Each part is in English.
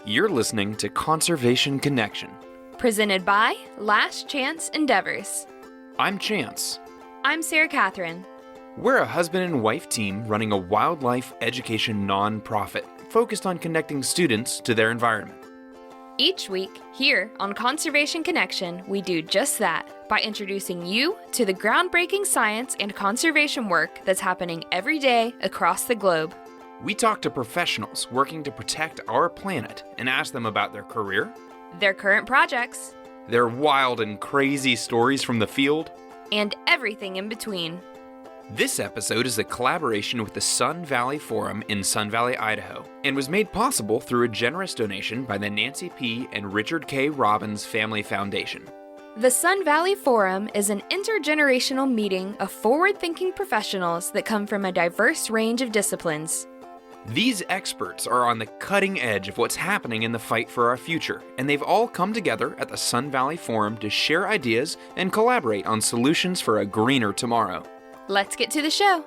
You're listening to Conservation Connection. Presented by Last Chance Endeavors. I'm Chance. I'm Sarah Catherine. We're a husband and wife team running a wildlife education nonprofit focused on connecting students to their environment. Each week, here on Conservation Connection, we do just that by introducing you to the groundbreaking science and conservation work that's happening every day across the globe. We talk to professionals working to protect our planet and ask them about their career, their current projects, their wild and crazy stories from the field, and everything in between. This episode is a collaboration with the Sun Valley Forum in Sun Valley, Idaho, and was made possible through a generous donation by the Nancy P. and Richard K. Robbins Family Foundation. The Sun Valley Forum is an intergenerational meeting of forward-thinking professionals that come from a diverse range of disciplines. These experts are on the cutting edge of what's happening in the fight for our future, and they've all come together at the Sun Valley Forum to share ideas and collaborate on solutions for a greener tomorrow. Let's get to the show.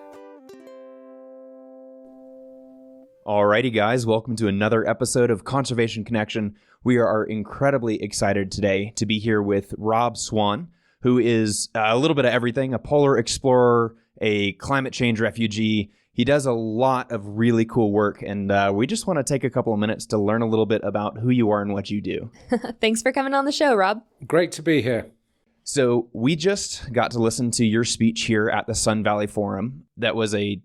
Alrighty guys, welcome to another episode of Conservation Connection. We are incredibly excited today to be here with Rob Swan, who is a little bit of everything, a polar explorer, a climate change refugee. He does a lot of really cool work, and we just want to take a couple of minutes to learn a little bit about who you are and what you do. Thanks for coming on the show, Rob. Great to be here. So we just got to listen to your speech here at the Sun Valley Forum. That was a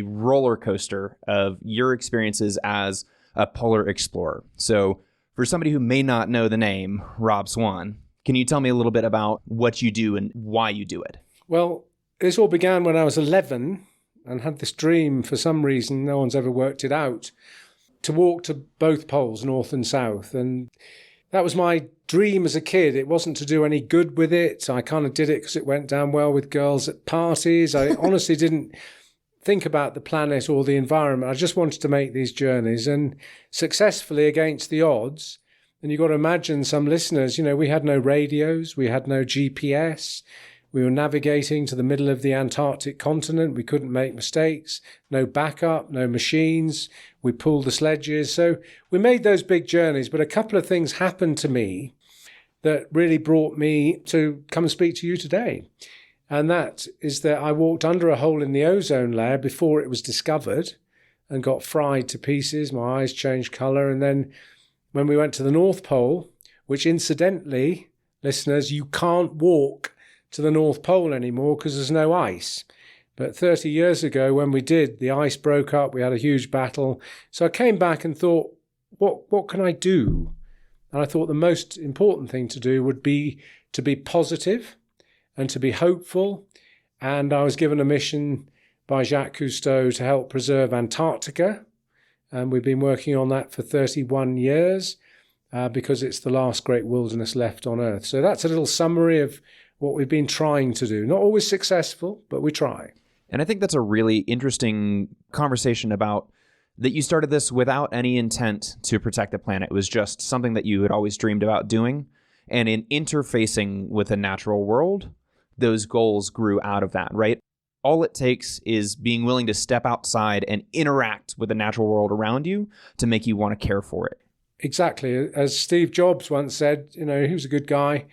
roller coaster of your experiences as a polar explorer. So for somebody who may not know the name, Rob Swan, can you tell me a little bit about what you do and why you do it? Well, this all began when I was 11 and had this dream, for some reason, no one's ever worked it out, to walk to both poles, north and south. And that was my dream as a kid. It wasn't to do any good with it. I kind of did it because it went down well with girls at parties. I honestly didn't think about the planet or the environment. I just wanted to make these journeys, and successfully against the odds. And you've got to imagine some listeners, we had no radios, we had no GPS. We were navigating to the middle of the Antarctic continent. We couldn't make mistakes, no backup, no machines. We pulled the sledges. So we made those big journeys. But a couple of things happened to me that really brought me to come and speak to you today. And that is that I walked under a hole in the ozone layer before it was discovered and got fried to pieces. My eyes changed colour. And then when we went to the North Pole, which incidentally, listeners, you can't walk to the North Pole anymore because there's no ice. But 30 years ago when we did, the ice broke up, we had a huge battle. So I came back and thought, what can I do? And I thought the most important thing to do would be to be positive and to be hopeful. And I was given a mission by Jacques Cousteau to help preserve Antarctica. And we've been working on that for 31 years because it's the last great wilderness left on Earth. So that's a little summary of what we've been trying to do. Not always successful, but we try. And I think that's a really interesting conversation about that you started this without any intent to protect the planet. It was just something that you had always dreamed about doing. And in interfacing with the natural world, those goals grew out of that, right? All it takes is being willing to step outside and interact with the natural world around you to make you want to care for it. Exactly. As Steve Jobs once said, he was a good guy.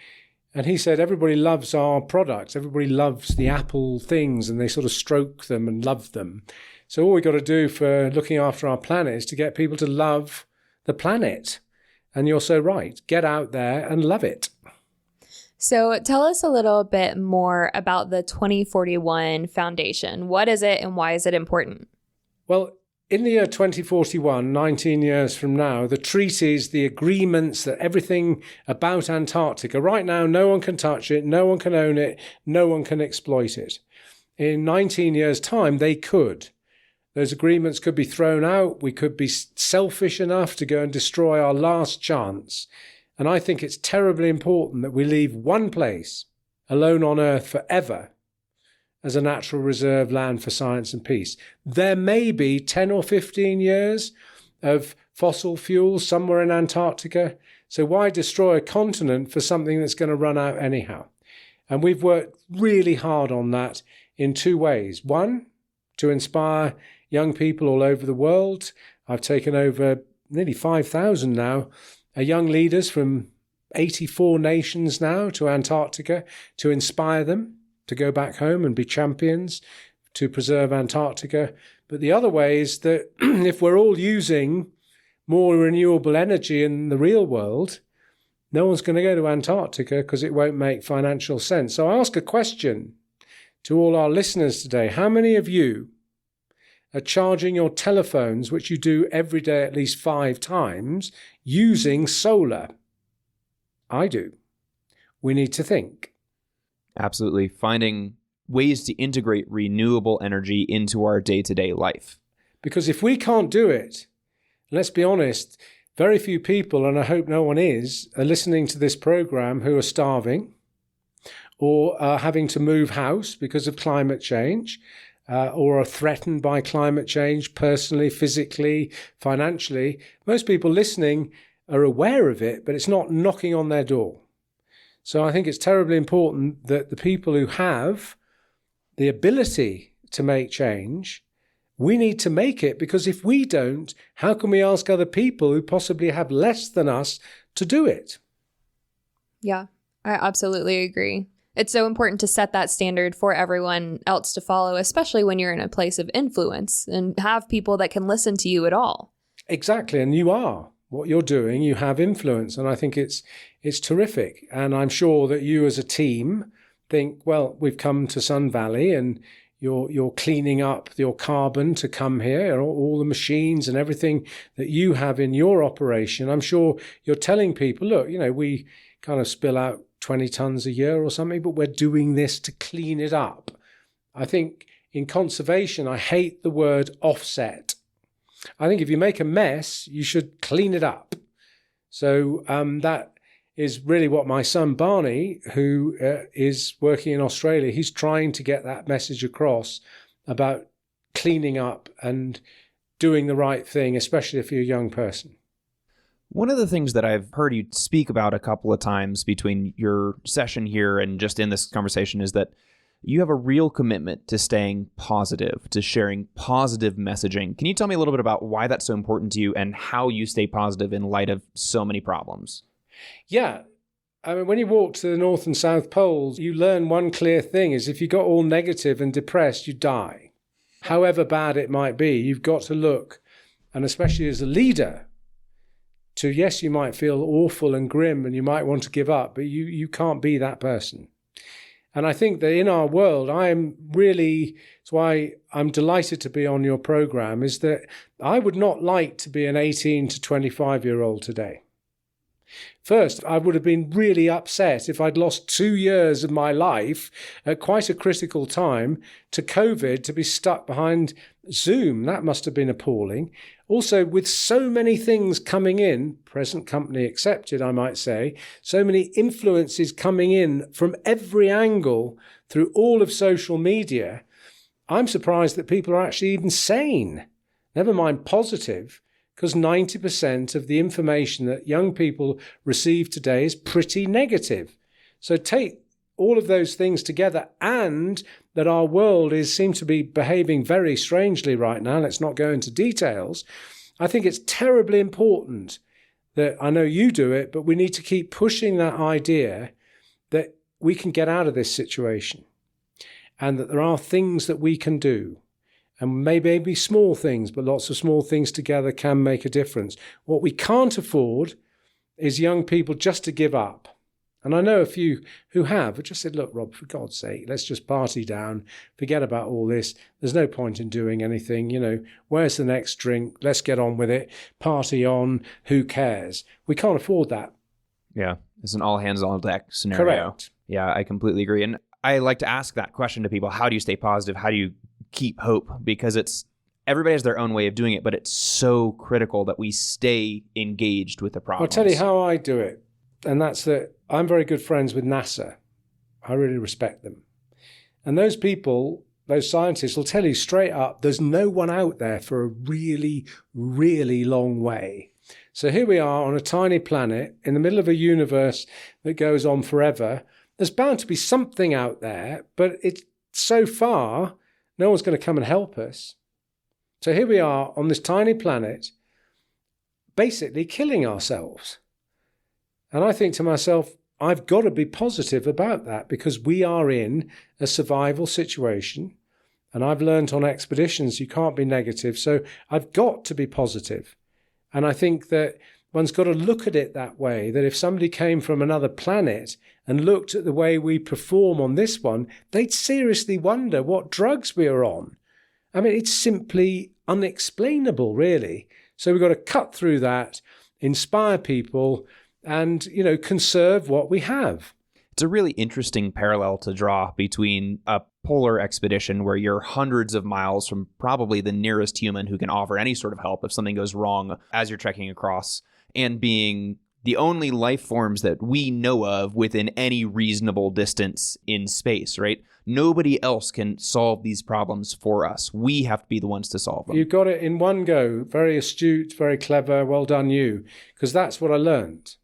And he said, everybody loves our products. Everybody loves the Apple things, and they sort of stroke them and love them. So all we've got to do for looking after our planet is to get people to love the planet. And you're so right. Get out there and love it. So tell us a little bit more about the 2041 Foundation. What is it and why is it important? Well, in the year 2041, 19 years from now, the treaties, the agreements, that everything about Antarctica, right now, no one can touch it, no one can own it, no one can exploit it. In 19 years' time, they could. Those agreements could be thrown out. We could be selfish enough to go and destroy our last chance. And I think it's terribly important that we leave one place alone on Earth forever as a natural reserve land for science and peace. There may be 10 or 15 years of fossil fuels somewhere in Antarctica. So why destroy a continent for something that's going to run out anyhow? And we've worked really hard on that in two ways. One, to inspire young people all over the world. I've taken over nearly 5,000 now, are young leaders from 84 nations now to Antarctica to inspire them to go back home and be champions to preserve Antarctica. But the other way is that if we're all using more renewable energy in the real world, no one's going to go to Antarctica because it won't make financial sense. So I ask a question to all our listeners today. How many of you are charging your telephones, which you do every day at least 5 times, using solar? I do. We need to think. Absolutely. Finding ways to integrate renewable energy into our day-to-day life. Because if we can't do it, let's be honest, very few people, and I hope no one is, are listening to this program who are starving or are having to move house because of climate change, or are threatened by climate change personally, physically, financially. Most people listening are aware of it, but it's not knocking on their door. So I think it's terribly important that the people who have the ability to make change, we need to make it, because if we don't, how can we ask other people who possibly have less than us to do it? Yeah, I absolutely agree. It's so important to set that standard for everyone else to follow, especially when you're in a place of influence and have people that can listen to you at all. Exactly. And you are. What you're doing, you have influence. And I think it's terrific. And I'm sure that you as a team think, well, we've come to Sun Valley and you're cleaning up your carbon to come here, all the machines and everything that you have in your operation. I'm sure you're telling people, look, we kind of spill out 20 tons a year or something, but we're doing this to clean it up. I think in conservation, I hate the word offset. I think if you make a mess, you should clean it up. So that is really what my son Barney, who is working in Australia, he's trying to get that message across about cleaning up and doing the right thing, especially if you're a young person. One of the things that I've heard you speak about a couple of times between your session here and just in this conversation is that you have a real commitment to staying positive, to sharing positive messaging. Can you tell me a little bit about why that's so important to you and how you stay positive in light of so many problems? Yeah. I mean, when you walk to the North and South Poles, you learn one clear thing is if you got all negative and depressed, you die. However bad it might be, you've got to look, and especially as a leader, to, yes, you might feel awful and grim and you might want to give up, but you can't be that person. And I think that in our world, it's why I'm delighted to be on your program, is that I would not like to be an 18 to 25-year-old today. First, I would have been really upset if I'd lost 2 years of my life at quite a critical time to COVID, to be stuck behind Zoom. That must have been appalling. Also, with so many things coming in, present company accepted, I might say, so many influences coming in from every angle through all of social media, I'm surprised that people are actually even sane, never mind positive, because 90% of the information that young people receive today is pretty negative. So take all of those things together, and that our world seems to be behaving very strangely right now. Let's not go into details. I think it's terribly important that, I know you do it, but we need to keep pushing that idea that we can get out of this situation and that there are things that we can do. And maybe small things, but lots of small things together can make a difference. What we can't afford is young people just to give up. And I know a few who have, but just said, look, Rob, for God's sake, let's just party down, forget about all this. There's no point in doing anything. Where's the next drink? Let's get on with it. Party on. Who cares? We can't afford that. Yeah, it's an all hands on deck scenario. Correct. Yeah, I completely agree. And I like to ask that question to people. How do you stay positive? How do you keep hope? Because everybody has their own way of doing it, but it's so critical that we stay engaged with the problem. I'll tell you how I do it. And that's that I'm very good friends with NASA. I really respect them. And those people, those scientists will tell you straight up, there's no one out there for a really, really long way. So here we are on a tiny planet in the middle of a universe that goes on forever. There's bound to be something out there, but it's so far, no one's going to come and help us. So here we are on this tiny planet, basically killing ourselves. And I think to myself, I've got to be positive about that, because we are in a survival situation. And I've learned on expeditions, you can't be negative. So I've got to be positive. And I think that one's got to look at it that way, that if somebody came from another planet and looked at the way we perform on this one, they'd seriously wonder what drugs we are on. I mean, it's simply unexplainable, really. So we've got to cut through that, inspire people, and, conserve what we have. It's a really interesting parallel to draw between a polar expedition where you're hundreds of miles from probably the nearest human who can offer any sort of help if something goes wrong as you're trekking across, and being the only life forms that we know of within any reasonable distance in space, right? Nobody else can solve these problems for us. We have to be the ones to solve them. You got it in one go. Very astute, very clever. Well done, you. Because that's what I learned.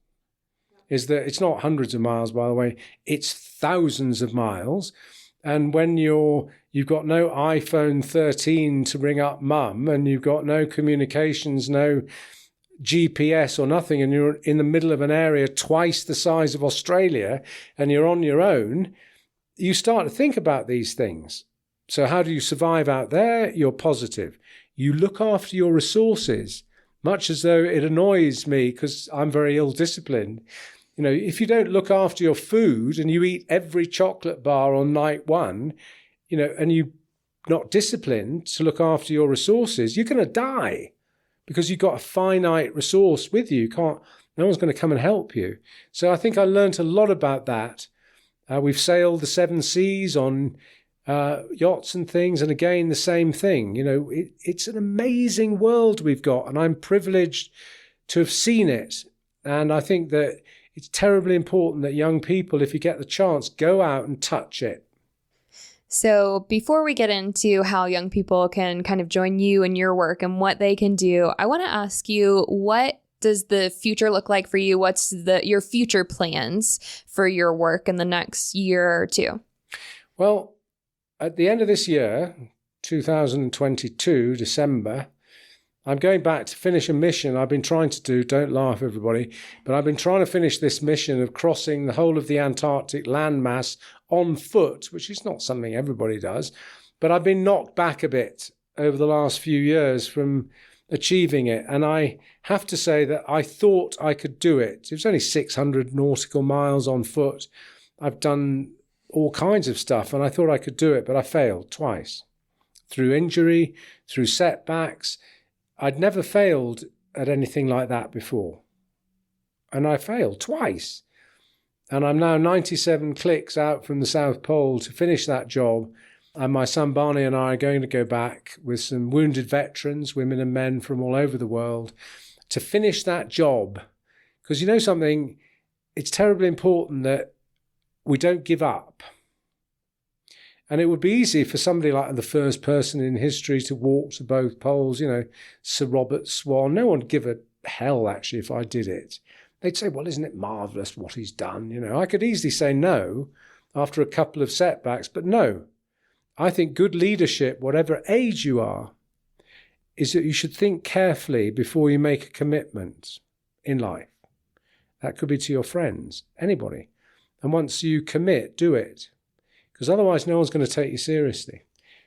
Is that it's not hundreds of miles, by the way, it's thousands of miles. And when you've got no iPhone 13 to ring up mum, and you've got no communications, no GPS or nothing, and you're in the middle of an area twice the size of Australia, and you're on your own, you start to think about these things. So how do you survive out there? You're positive. You look after your resources, much as though it annoys me because I'm very ill-disciplined. If you don't look after your food and you eat every chocolate bar on night one, and you're not disciplined to look after your resources, you're going to die because you've got a finite resource with you. No one's going to come and help you. So I think I learned a lot about that. We've sailed the 7 seas on yachts and things, and again, the same thing. It's an amazing world we've got, and I'm privileged to have seen it. And I think that it's terribly important that young people, if you get the chance, go out and touch it. So before we get into how young people can kind of join you in your work and what they can do, I want to ask you, what does the future look like for you? What's your future plans for your work in the next year or two? Well, at the end of this year, 2022, December, I'm going back to finish a mission I've been trying to do. Don't laugh, everybody. But I've been trying to finish this mission of crossing the whole of the Antarctic landmass on foot, which is not something everybody does. But I've been knocked back a bit over the last few years from achieving it. And I have to say that I thought I could do it. It was only 600 nautical miles on foot. I've done all kinds of stuff, and I thought I could do it, but I failed twice. Through injury, through setbacks. I'd never failed at anything like that before. And I failed twice. And I'm now 97 clicks out from the South Pole to finish that job. And my son Barney and I are going to go back with some wounded veterans, women and men from all over the world, to finish that job. Because you know something, it's terribly important that we don't give up. And it would be easy for somebody like the first person in history to walk to both poles, Sir Robert Swan. No one would give a hell, actually, if I did it. They'd say, well, isn't it marvellous what he's done? I could easily say no after a couple of setbacks, but no. I think good leadership, whatever age you are, is that you should think carefully before you make a commitment in life. That could be to your friends, anybody. And once you commit, do it. Because otherwise no one's going to take you seriously.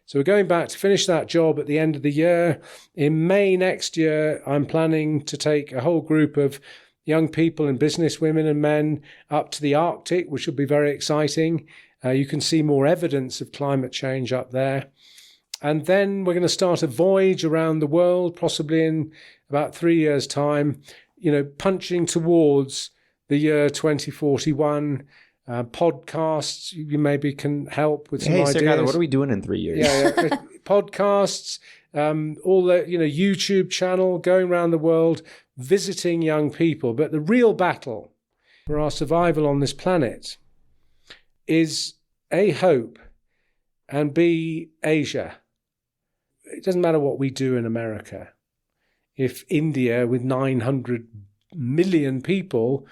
So we're going back to finish that job at the end of the year. In May next year, I'm planning to take a whole group of young people and business women and men up to the Arctic, which will be very exciting. You can see more evidence of climate change up there. And then we're going to start a voyage around the world, possibly in about 3 years' time, punching towards the year 2041. Podcasts, you maybe can help with some ideas. Sir, what are we doing in 3 years? Yeah. Podcasts, all the YouTube channel, going around the world, visiting young people. But the real battle for our survival on this planet is A, hope, and B, Asia. It doesn't matter what we do in America. If India, with 900 million people,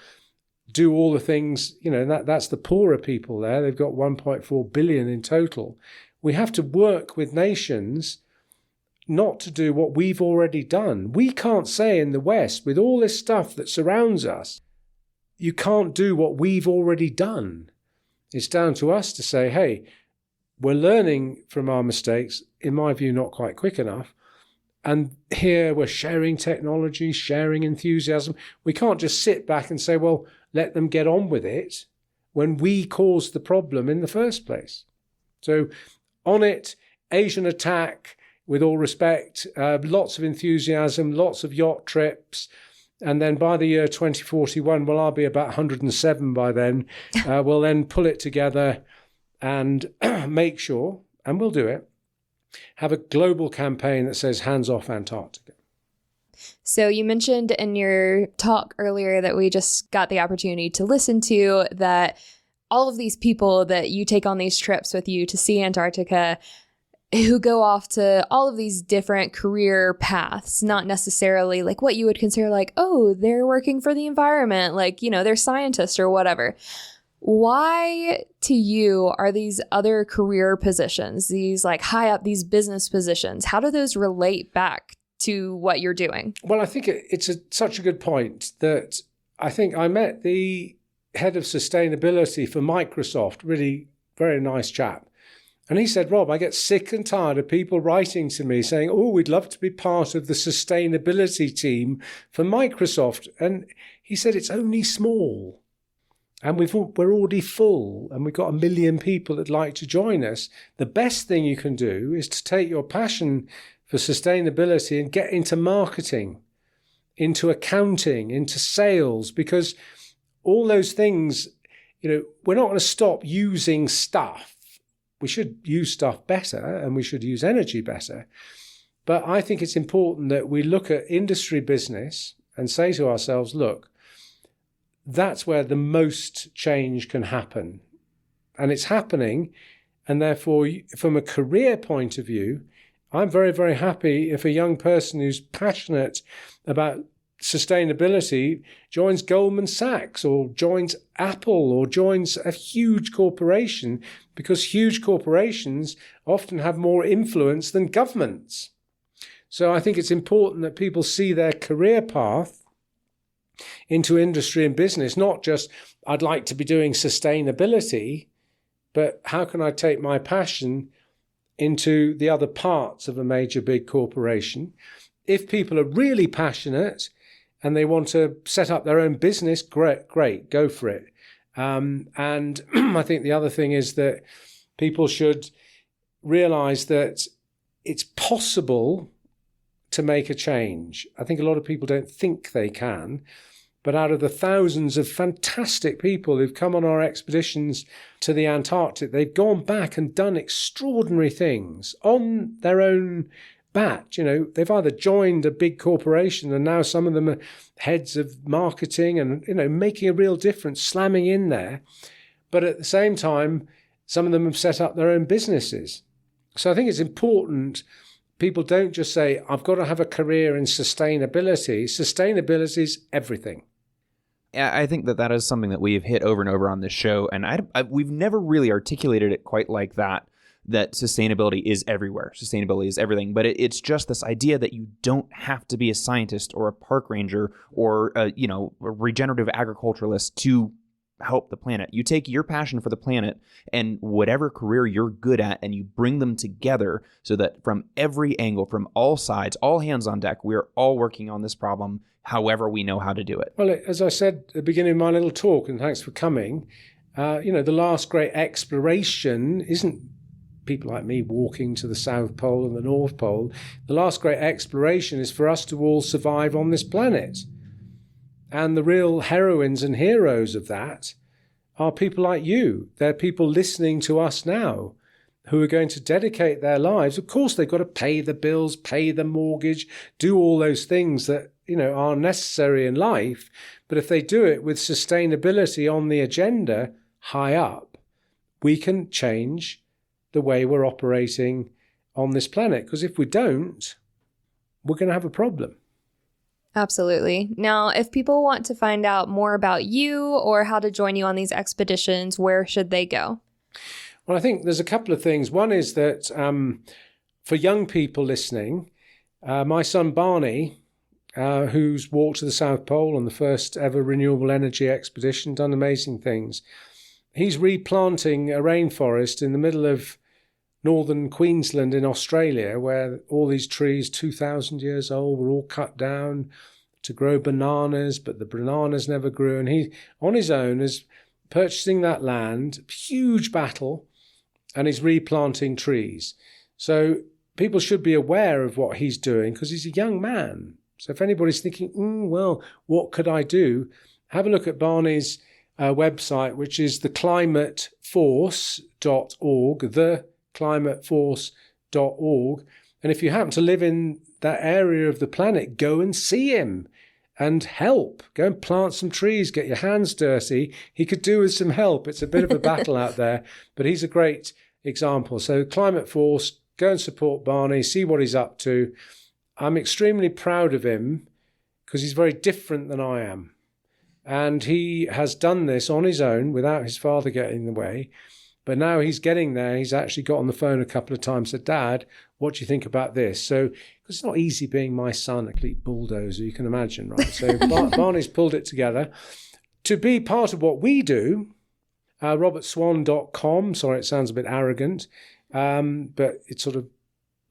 do all the things, that's the poorer people there. They've got 1.4 billion in total. We have to work with nations not to do what we've already done. We can't say in the West, with all this stuff that surrounds us, you can't do what we've already done. It's down to us to say, hey, we're learning from our mistakes, in my view, not quite quick enough. And here we're sharing technology, sharing enthusiasm. We can't just sit back and say, well, let them get on with it when we caused the problem in the first place. So on it, Asian attack, with all respect, lots of enthusiasm, lots of yacht trips. And then by the year 2041, well, I'll be about 107 by then. We'll then pull it together and make sure, and we'll do it, have a global campaign that says hands off Antarctica. So you mentioned in your talk earlier that we just got the opportunity to listen to that all of these people that you take on these trips with you to see Antarctica who go off to all of these different career paths, not necessarily like what you would consider like, oh, they're working for the environment, like, you know, they're scientists or whatever. Why to you are these other career positions, these like high up, these business positions, how do those relate back to what you're doing? Well, I think it's such a good point that I think I met the head of sustainability for Microsoft, really very nice chap. And he said, Rob, I get sick and tired of people writing to me saying, oh, we'd love to be part of the sustainability team for Microsoft. And he said, it's only small. And we're already full, and we've got 1 million people that'd like to join us. The best thing you can do is to take your passion for sustainability and get into marketing, into accounting, into sales, because all those things, you know, we're not going to stop using stuff. We should use stuff better, and we should use energy better. But I think it's important that we look at industry business and say to ourselves, look, that's where the most change can happen. And it's happening. And therefore, from a career point of view, I'm very, very happy if a young person who's passionate about sustainability joins Goldman Sachs or joins Apple or joins a huge corporation, because huge corporations often have more influence than governments. So I think it's important that people see their career path into industry and business, not just, I'd like to be doing sustainability, but how can I take my passion into the other parts of a major big corporation? If people are really passionate and they want to set up their own business, great, go for it. And I think the other thing is that people should realize that it's possible to make a change. I think a lot of people don't think they can. But out of the thousands of fantastic people who've come on our expeditions to the Antarctic, they've gone back and done extraordinary things on their own bat. You know, they've either joined a big corporation and now some of them are heads of marketing and, you know, making a real difference, slamming in there. But at the same time, some of them have set up their own businesses. So I think it's important people don't just say, I've got to have a career in sustainability. Sustainability is everything. I think that is something that we've hit over and over on this show, and we've never really articulated it quite like that sustainability is everywhere. Sustainability is everything, but it's just this idea that you don't have to be a scientist or a park ranger or a regenerative agriculturalist to help the planet. You take your passion for the planet and whatever career you're good at, and you bring them together so that from every angle, from all sides, all hands on deck, we're all working on this problem however we know how to do it. Well, as I said at the beginning of my little talk, and thanks for coming, the last great exploration isn't people like me walking to the South Pole and the North Pole. The last great exploration is for us to all survive on this planet. And the real heroines and heroes of that are people like you. They're people listening to us now who are going to dedicate their lives. Of course, they've got to pay the bills, pay the mortgage, do all those things that, are necessary in life. But if they do it with sustainability on the agenda high up, we can change the way we're operating on this planet. Because if we don't, we're going to have a problem. Absolutely. Now, if people want to find out more about you or how to join you on these expeditions, where should they go? Well, I think there's a couple of things. One is that for young people listening, My son Barney, who's walked to the South Pole on the first ever renewable energy expedition, done amazing things. He's replanting a rainforest in the middle of northern Queensland in Australia, where all these trees, 2,000 years old, were all cut down to grow bananas, but the bananas never grew. And he, on his own, is purchasing that land, huge battle, and he's replanting trees. So people should be aware of what he's doing because he's a young man. So if anybody's thinking, well, what could I do? Have a look at Barney's website, which is theclimateforce.org, theclimateforce.org. And if you happen to live in that area of the planet, go and see him and help. Go and plant some trees, get your hands dirty. He could do with some help. It's a bit of a battle out there, but he's a great example. So Climate Force, go and support Barney, see what he's up to. I'm extremely proud of him because he's very different than I am. And he has done this on his own without his father getting in the way. But now he's getting there. He's actually got on the phone a couple of times, said, Dad, what do you think about this? So, because it's not easy being my son, a complete bulldozer, you can imagine, right? So Barney's pulled it together. To be part of what we do, robertswan.com, sorry, it sounds a bit arrogant, but it's sort of,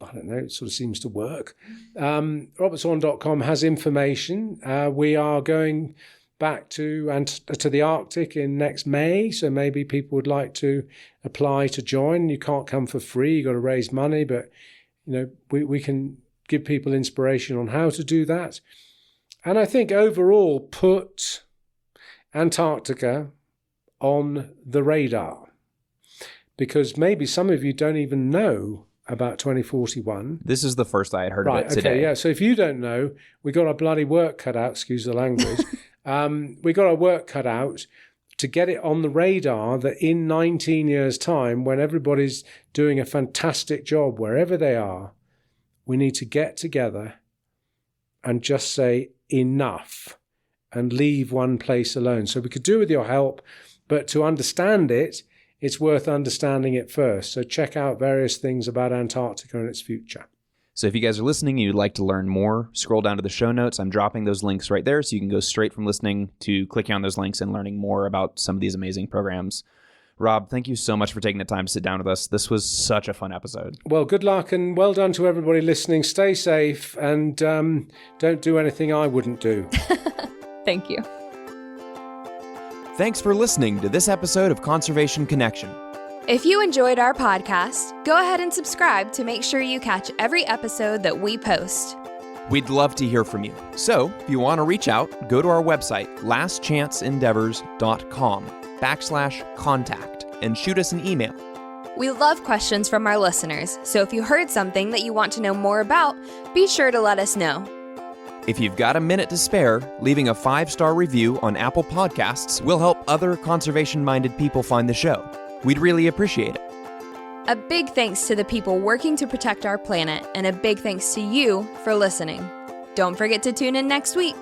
I don't know, it sort of seems to work. robertswan.com has information. We are going back to the Arctic in next May, so maybe people would like to apply to join. You can't come for free, you've got to raise money, but we can give people inspiration on how to do that. And I think overall put Antarctica on the radar, because maybe some of you don't even know about 2041. This is the first I had heard of it today. Okay, yeah. So if you don't know, we got our bloody work cut out, excuse the language. We got our work cut out to get it on the radar that in 19 years' time, when everybody's doing a fantastic job wherever they are, we need to get together and just say enough and leave one place alone. So we could do with your help, but to understand it, it's worth understanding it first. So check out various things about Antarctica and its future. So if you guys are listening and you'd like to learn more, scroll down to the show notes. I'm dropping those links right there so you can go straight from listening to clicking on those links and learning more about some of these amazing programs. Rob, thank you so much for taking the time to sit down with us. This was such a fun episode. Well, good luck and well done to everybody listening. Stay safe and don't do anything I wouldn't do. Thank you. Thanks for listening to this episode of Conservation Connection. If you enjoyed our podcast, go ahead and subscribe to make sure you catch every episode that we post. We'd love to hear from you. So if you want to reach out, go to our website, lastchanceendeavors.com/contact and shoot us an email. We love questions from our listeners, so if you heard something that you want to know more about, be sure to let us know. If you've got a minute to spare, leaving a 5-star review on Apple Podcasts will help other conservation-minded people find the show. We'd really appreciate it. A big thanks to the people working to protect our planet, and a big thanks to you for listening. Don't forget to tune in next week.